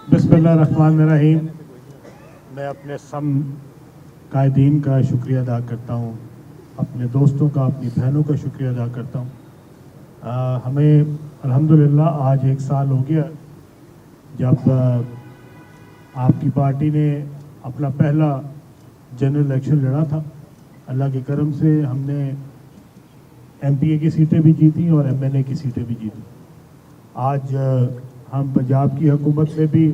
बिस्मिल्लाहिर्रहमानिर्रहीम। मैं अपने सम कायदीन का शुक्रिया अदा करता हूँ, अपने दोस्तों का, अपनी बहनों का शुक्रिया अदा करता हूँ। हमें अल्हम्दुलिल्लाह आज 1 साल हो गया जब आपकी पार्टी ने अपना पहला जनरल इलेक्शन लड़ा था। अल्लाह के करम से हमने MPA की सीटें भी जीती और MNA की सीटें भी जीती। आज हम पंजाब की हुकूमत में भी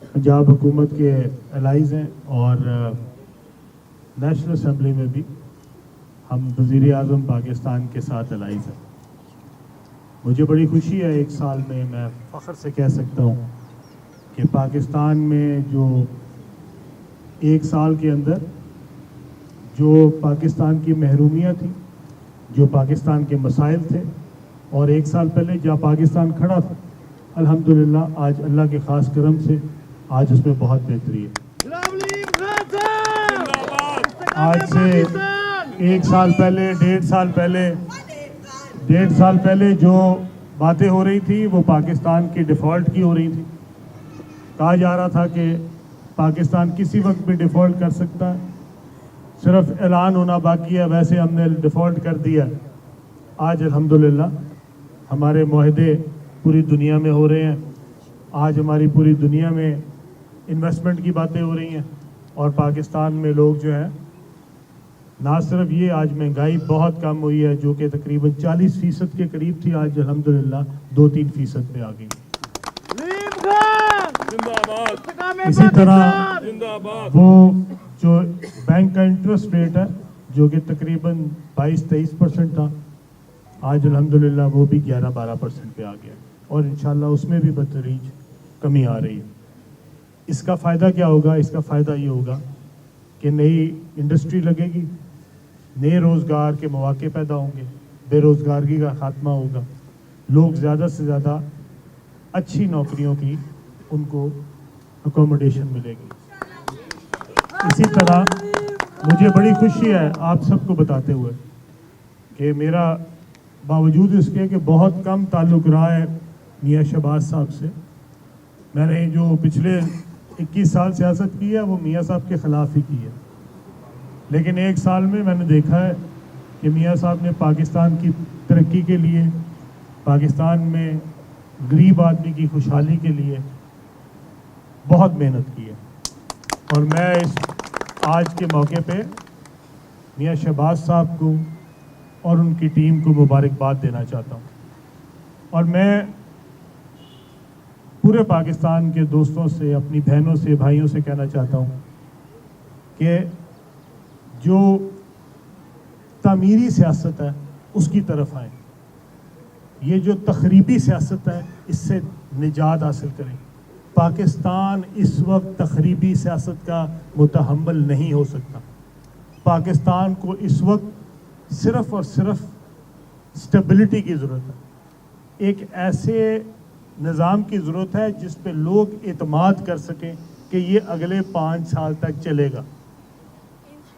पंजाब हुकूमत के एलाइज़ हैं और नेशनल असम्बली में भी हम वज़ीर आज़म पाकिस्तान के साथ एलाइज़ हैं। मुझे बड़ी खुशी है 1 साल में मैं फ़ख्र से कह सकता हूँ कि पाकिस्तान में जो 1 साल के अंदर जो पाकिस्तान की महरूमियाँ थी, जो पाकिस्तान के मसाइल थे, और 1 साल पहले जहाँ पाकिस्तान खड़ा था, अल्हम्दुलिल्लाह आज अल्लाह के ख़ास करम से आज उसमें बहुत बेहतरी है। आज से 1 साल पहले, 1.5 साल पहले जो बातें हो रही थी वो पाकिस्तान की डिफ़ॉल्ट की हो रही थी। कहा जा रहा था कि पाकिस्तान किसी वक्त भी डिफ़ॉल्ट कर सकता है, सिर्फ ऐलान होना बाकी है, वैसे हमने डिफ़ॉल्ट कर दिया। आज अल्हम्दुलिल्लाह हमारे मुआहदे पूरी दुनिया में हो रहे हैं। आज हमारी पूरी दुनिया में इन्वेस्टमेंट की बातें हो रही हैं और पाकिस्तान में लोग जो हैं, ना सिर्फ ये, आज महंगाई बहुत कम हुई है जो कि तकरीबन 40% के करीब थी, आज अल्हम्दुलिल्लाह 2-3% पे आ गई। इसी तरह वो जो बैंक का इंटरेस्ट रेट है जो कि तकरीबन 22-23% था, आज अल्हम्दुलिल्लाह वो भी 11-12% पे आ गया और इंशाल्लाह उसमें भी बतदरीज कमी आ रही है। इसका फ़ायदा क्या होगा? इसका फ़ायदा ये होगा कि नई इंडस्ट्री लगेगी, नए रोज़गार के मौके पैदा होंगे, बेरोज़गारी का ख़ात्मा होगा, लोग ज़्यादा से ज़्यादा अच्छी नौकरियों की उनको अकोमोडेशन मिलेगी। इसी तरह मुझे बड़ी खुशी है आप सबको बताते हुए कि मेरा बावजूद इसके कि बहुत कम ताल्लुक़ रहा है मियाँ शहबाज साहब से, मैंने जो पिछले 21 साल सियासत की है वो मियाँ साहब के ख़िलाफ़ ही की है, लेकिन 1 साल में मैंने देखा है कि मियाँ साहब ने पाकिस्तान की तरक्की के लिए, पाकिस्तान में गरीब आदमी की खुशहाली के लिए बहुत मेहनत की है। और मैं इस आज के मौके पे मियाँ शहबाज साहब को और उनकी टीम को मुबारकबाद देना चाहता हूँ और मैं पूरे पाकिस्तान के दोस्तों से, अपनी बहनों से, भाइयों से कहना चाहता हूँ कि जो तामीरी सियासत है उसकी तरफ आएँ। ये जो तखरीबी सियासत है इससे निजात हासिल करें। पाकिस्तान इस वक्त तखरीबी सियासत का मुतहम्मिल नहीं हो सकता। पाकिस्तान को इस वक्त सिर्फ़ और सिर्फ स्टेबिलिटी की ज़रूरत है। एक ऐसे निज़ाम की ज़रूरत है जिस पे लोग एतमाद कर सकें कि ये अगले 5 साल तक चलेगा।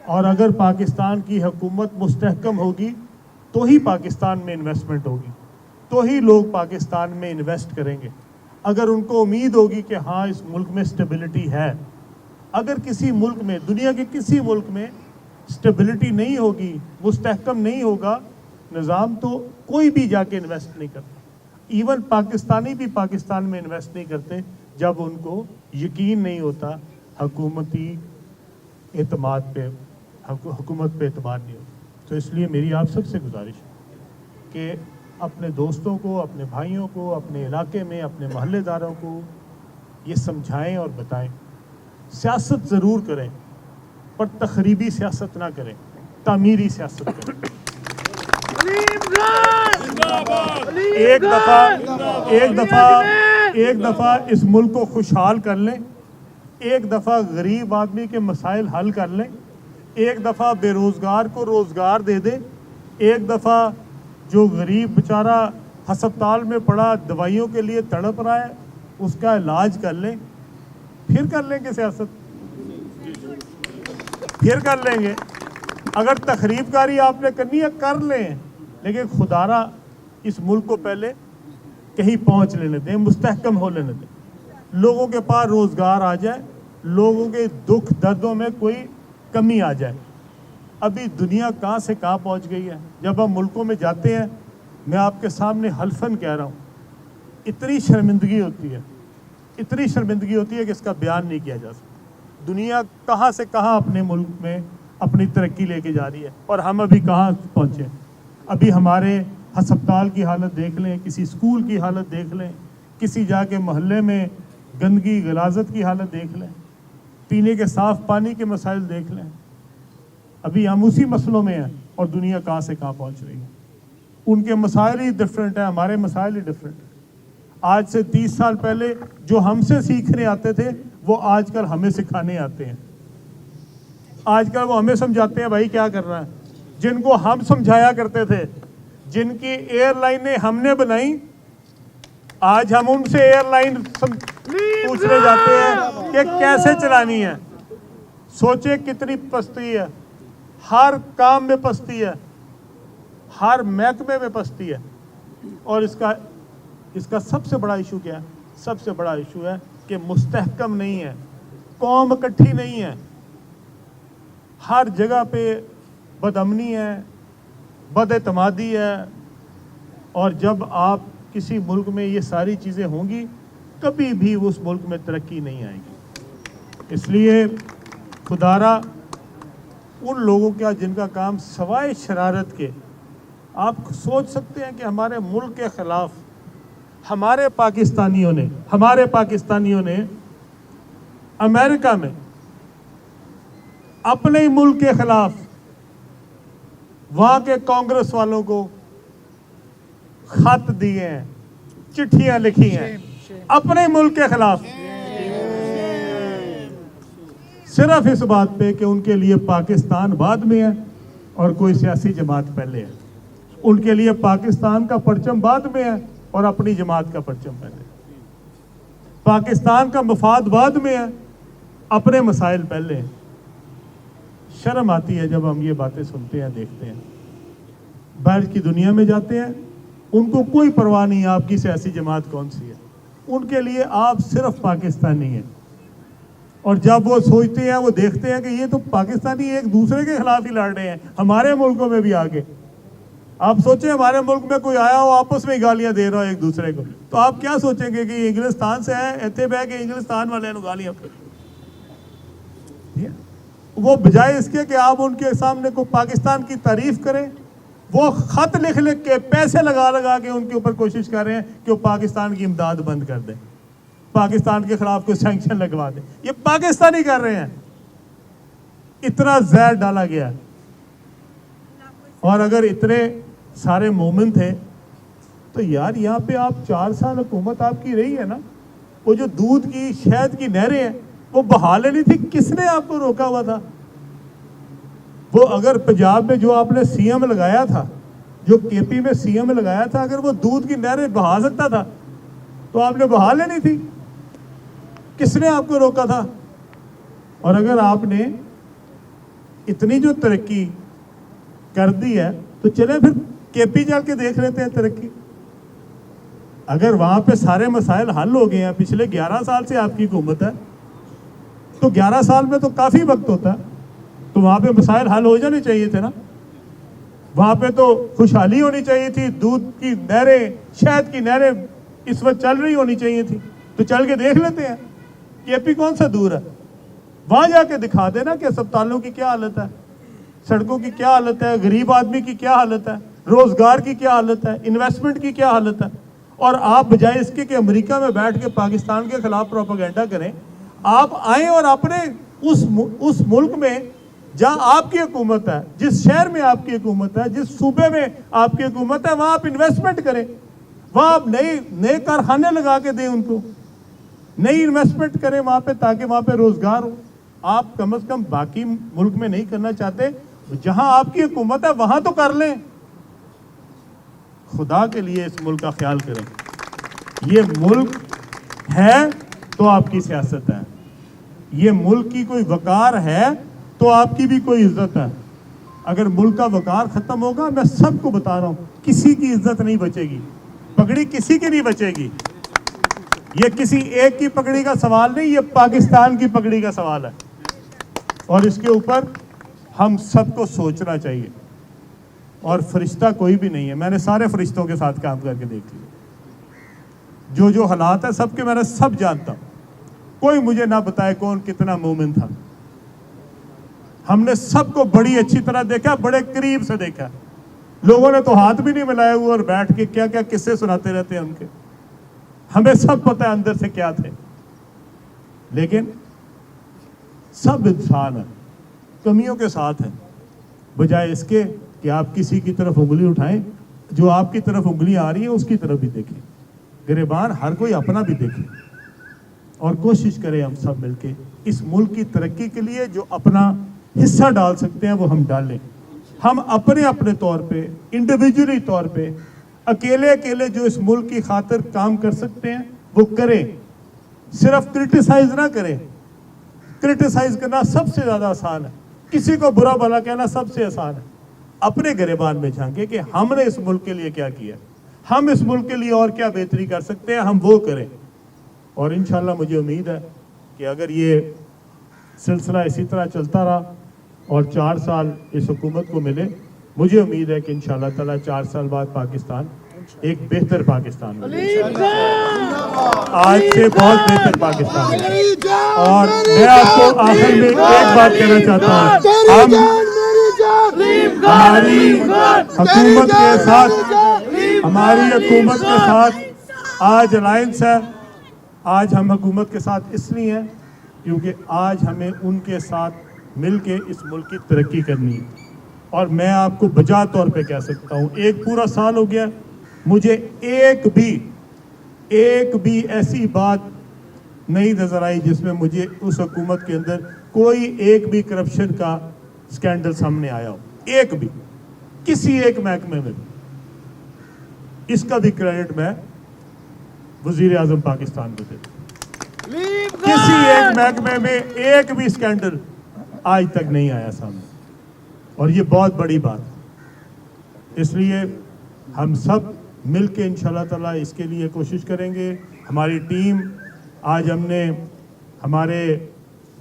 और अगर पाकिस्तान की हुकूमत मुस्तहकम होगी तो ही पाकिस्तान में इन्वेस्टमेंट होगी, तो ही लोग पाकिस्तान में इन्वेस्ट करेंगे। अगर उनको उम्मीद होगी कि हाँ इस मुल्क में स्टेबिलिटी है, अगर किसी मुल्क में, दुनिया के किसी मुल्क में स्टेबिलिटी नहीं होगी, मुस्तहकम नहीं होगा निज़ाम, तो कोई भी जाके इन्वेस्ट नहीं करता। इवन पाकिस्तानी भी पाकिस्तान में इन्वेस्ट नहीं करते जब उनको यकीन नहीं होता हुकूमती एतमाद पे, हुकूमत पे एतमाद नहीं होता। तो इसलिए मेरी आप सबसे गुजारिश है कि अपने दोस्तों को, अपने भाइयों को, अपने इलाके में अपने मोहल्लेदारों को ये समझाएं और बताएं, सियासत ज़रूर करें पर तखरीबी सियासत ना करें, तामीरी सियासत करें। एक दफ़ा इस मुल्क को खुशहाल कर लें, एक दफ़ा गरीब आदमी के मसाइल हल कर लें, एक दफ़ा बेरोज़गार को रोज़गार दे दें, एक दफ़ा जो गरीब बेचारा हस्पताल में पड़ा दवाइयों के लिए तड़प रहा है उसका इलाज कर लें, फिर कर लेंगे सियासत, फिर कर लेंगे। अगर तखरीबकारी आपने करनी है कर लें, लेकिन खुदारा इस मुल्क को पहले कहीं पहुंच लेने दें, मुस्तहकम हो लेने दें। लोगों के पास रोज़गार आ जाए, लोगों के दुख दर्दों में कोई कमी आ जाए। अभी दुनिया कहाँ से कहाँ पहुँच गई है। जब हम मुल्कों में जाते हैं, मैं आपके सामने हल्फन कह रहा हूँ, इतनी शर्मिंदगी होती है, इतनी शर्मिंदगी होती है कि इसका बयान नहीं किया जा सकता। दुनिया कहाँ से कहाँ अपने मुल्क में अपनी तरक्की लेके जा रही है और हम अभी कहाँ पहुँचे। अभी हमारे हस्पताल की हालत देख लें, किसी स्कूल की हालत देख लें, किसी जाके मोहल्ले में गंदगी गलाजत की हालत देख लें, पीने के साफ़ पानी के मसाइल देख लें। अभी हम उसी मसलों में हैं और दुनिया कहाँ से कहाँ पहुँच रही है। उनके मसाइल ही डिफरेंट हैं, हमारे मसाइल ही डिफरेंट हैं। आज से 30 साल पहले जो हमसे सीखने आते थे वो आजकल हमें सिखाने आते हैं। आजकल वो हमें समझाते हैं भाई क्या करना है। जिनको हम समझाया करते थे, जिनकी एयरलाइनें हमने बनाई, आज हम उनसे एयरलाइन पूछने जाते हैं कि कैसे चलानी है। सोचे कितनी पस्ती है, हर काम में पस्ती है, हर महकमे में पस्ती है। और इसका सबसे बड़ा इशू क्या है? सबसे बड़ा इशू है कि मुस्तहकम नहीं है, कौम इकट्ठी नहीं है, हर जगह पे बदअमनी है, बदएतमादी है। और जब आप किसी मुल्क में ये सारी चीज़ें होंगी, कभी भी उस मुल्क में तरक्की नहीं आएगी। इसलिए खुदारा उन लोगों का जिनका काम सवाए शरारत के, आप सोच सकते हैं कि हमारे मुल्क के ख़िलाफ़ हमारे पाकिस्तानियों ने अमेरिका में अपने ही मुल्क के ख़िलाफ़ वहाँ के कांग्रेस वालों को खत दिए हैं, चिट्ठियाँ लिखी हैं अपने मुल्क के ख़िलाफ़, सिर्फ इस बात पे कि उनके लिए पाकिस्तान बाद में है और कोई सियासी जमात पहले है। उनके लिए पाकिस्तान का परचम बाद में है और अपनी जमात का परचम पहले। पाकिस्तान का मफाद बाद में है, अपने मसाइल पहले हैं। शर्म आती है जब हम ये बातें सुनते हैं, देखते हैं। बाहर की दुनिया में जाते हैं, उनको कोई परवाह नहीं है आपकी सियासी जमात कौन सी है, उनके लिए आप सिर्फ पाकिस्तानी हैं। और जब वो सोचते हैं, वो देखते हैं कि ये तो पाकिस्तानी एक दूसरे के खिलाफ ही लड़ रहे हैं, हमारे मुल्कों में भी आगे। आप सोचें हमारे मुल्क में कोई आया हो आपस में गालियां दे रहा हो एक दूसरे को, तो आप क्या सोचेंगे कि इंग्लिस्तान से है, इतने बह के इंग्लिस्तान वाले गालियां। वो बजाय इसके कि आप उनके सामने को पाकिस्तान की तारीफ करें, वो खत लिख लिख के पैसे लगा लगा के उनके ऊपर कोशिश कर रहे हैं कि वो पाकिस्तान की इमदाद बंद कर दें, पाकिस्तान के खिलाफ कोई सैंक्शन लगवा दें। ये पाकिस्तानी कर रहे हैं, इतना जहर डाला गया है। और अगर इतने सारे मोमिन थे तो यार यहाँ पे आप 4 साल हुकूमत आपकी रही है ना, वो जो दूध की शहद की नहरें हैं वो बहा लेनी थी, किसने आपको रोका हुआ था? वो अगर पंजाब में जो आपने सीएम लगाया था, जो केपी में सीएम लगाया था, अगर वो दूध की नहरें बहा सकता था तो आपने बहा लेनी थी, किसने आपको रोका था? और अगर आपने इतनी जो तरक्की कर दी है तो चले फिर केपी चल के देख लेते हैं तरक्की। अगर वहां पे सारे मसाइल हल हो गए हैं, पिछले 11 साल से आपकी हुकूमत है, तो 11 साल में तो काफ़ी वक्त होता है, तो वहाँ पे मसाइल हल हो जाने चाहिए थे ना। वहाँ पे तो खुशहाली होनी चाहिए थी, दूध की नहरें, शहद की नहरें इस वक्त चल रही होनी चाहिए थी, तो चल के देख लेते हैं। केपी कौन सा दूर है, वहाँ जाके दिखा देना कि अस्पतालों की क्या हालत है, सड़कों की क्या हालत है, गरीब आदमी की क्या हालत है, रोज़गार की क्या हालत है, इन्वेस्टमेंट की क्या हालत है। और आप बजाय इसके कि अमेरिका में बैठ के पाकिस्तान के खिलाफ प्रोपेगेंडा करें, आप आए और अपने उस मुल्क में जहां आपकी हुकूमत है, जिस शहर में आपकी हुकूमत है, जिस सूबे में आपकी हुकूमत है, वहां आप इन्वेस्टमेंट करें, वहां आप नए कारखाने लगा के दें, उनको नई इन्वेस्टमेंट करें वहां पे, ताकि वहां पे रोजगार हो। आप कम से कम बाकी मुल्क में नहीं करना चाहते, जहां आपकी हुकूमत है वहां तो कर लें। खुदा के लिए इस मुल्क का ख्याल करें। ये मुल्क है तो आपकी सियासत है, ये मुल्क की कोई वकार है तो आपकी भी कोई इज्जत है। अगर मुल्क का वकार खत्म होगा, मैं सबको बता रहा हूं, किसी की इज्जत नहीं बचेगी, पगड़ी किसी की नहीं बचेगी। یہ کسی ایک کی پگڑی کا سوال نہیں، یہ پاکستان کی پگڑی کا سوال ہے، اور اس کے اوپر ہم سب کو سوچنا چاہیے۔ اور فرشتہ کوئی بھی نہیں ہے، میں نے سارے فرشتوں کے ساتھ کام کر کے دیکھ لیا، جو حالات ہیں سب کے میں نے سب جانتا ہوں، کوئی مجھے نہ بتائے کون کتنا مومن تھا۔ ہم نے سب کو بڑی اچھی طرح دیکھا، بڑے قریب سے دیکھا، لوگوں نے تو ہاتھ بھی نہیں ملائے ہوئے اور بیٹھ کے کیا کیا قصے سناتے رہتے ہیں ان کے، ہمیں سب پتہ ہے اندر سے کیا تھے۔ لیکن سب انسان ہیں، کمیوں کے ساتھ ہیں، بجائے اس کے کہ آپ کسی کی طرف انگلی اٹھائیں، جو آپ کی طرف انگلیاں آ رہی ہیں اس کی طرف بھی دیکھیں، گریبان ہر کوئی اپنا بھی دیکھے، اور کوشش کریں ہم سب مل کے اس ملک کی ترقی کے لیے جو اپنا حصہ ڈال سکتے ہیں وہ ہم ڈالیں۔ ہم اپنے اپنے طور پہ، انڈیویجولی طور پہ، اکیلے جو اس ملک کی خاطر کام کر سکتے ہیں وہ کریں، صرف کرٹیسائز نہ کریں۔ کرٹیسائز کرنا سب سے زیادہ آسان ہے، کسی کو برا بھلا کہنا سب سے آسان ہے۔ اپنے گریبان میں جھانکیں کہ ہم نے اس ملک کے لیے کیا کیا، ہم اس ملک کے لیے اور کیا بہتری کر سکتے ہیں، ہم وہ کریں۔ اور انشاءاللہ مجھے امید ہے کہ اگر یہ سلسلہ اسی طرح چلتا رہا اور 4 سال اس حکومت کو ملے، مجھے امید ہے کہ انشاءاللہ تعالیٰ 4 سال بعد پاکستان ایک بہتر پاکستان ہوگا، آج سے بہت بہتر پاکستان ہوگا۔ اور میں آپ کو آخر میں ایک بات کہنا چاہتا ہوں، ہماری حکومت کے ساتھ آج الائنس ہے، آج ہم حکومت کے ساتھ اس لیے ہیں کیونکہ آج ہمیں ان کے ساتھ مل کے اس ملک کی ترقی کرنی ہے۔ اور میں آپ کو بجا طور پہ کہہ سکتا ہوں، ایک پورا سال ہو گیا، مجھے ایک بھی ایسی بات نہیں نظر آئی جس میں مجھے اس حکومت کے اندر کوئی ایک بھی کرپشن کا سکینڈل سامنے آیا ہو، ایک بھی، کسی ایک محکمے میں بھی۔ اس کا بھی کریڈٹ میں وزیر اعظم پاکستان کو دیتا ہوں، کسی ایک محکمے میں ایک بھی سکینڈل آج تک نہیں آیا سامنے، اور یہ بہت بڑی بات ہے۔ اس لیے ہم سب مل کے انشاءاللہ تعالیٰ اس کے لیے کوشش کریں گے۔ ہماری ٹیم، آج ہم نے ہمارے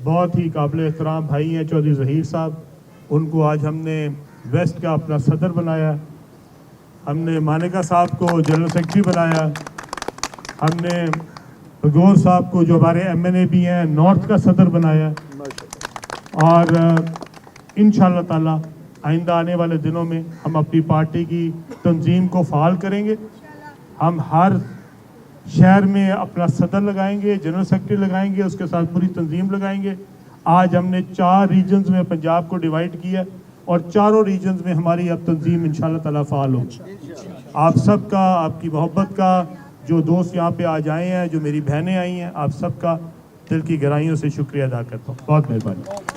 بہت ہی قابل احترام بھائی ہیں چودھری ظہیر صاحب، ان کو آج ہم نے ویسٹ کا اپنا صدر بنایا، ہم نے مانیکا صاحب کو جنرل سیکرٹری بنایا، ہم نے بگور صاحب کو جو ہمارے ایم این اے بھی ہیں نارتھ کا صدر بنایا، اور انشاءاللہ تعالیٰ آئندہ آنے والے دنوں میں ہم اپنی پارٹی کی تنظیم کو فعال کریں گے۔ ہم ہر شہر میں اپنا صدر لگائیں گے، جنرل سیکرٹری لگائیں گے، اس کے ساتھ پوری تنظیم لگائیں گے۔ آج ہم نے 4 ریجنز میں پنجاب کو ڈیوائیڈ کیا، اور چاروں ریجنز میں ہماری اب تنظیم انشاءاللہ تعالیٰ فعال ہوگی۔ آپ سب کا، آپ کی محبت کا، جو دوست یہاں پہ آج آئے ہیں، جو میری بہنیں آئی ہیں، آپ سب کا دل کی گہرائیوں سے شکریہ ادا کرتا ہوں۔ بہت مہربانی۔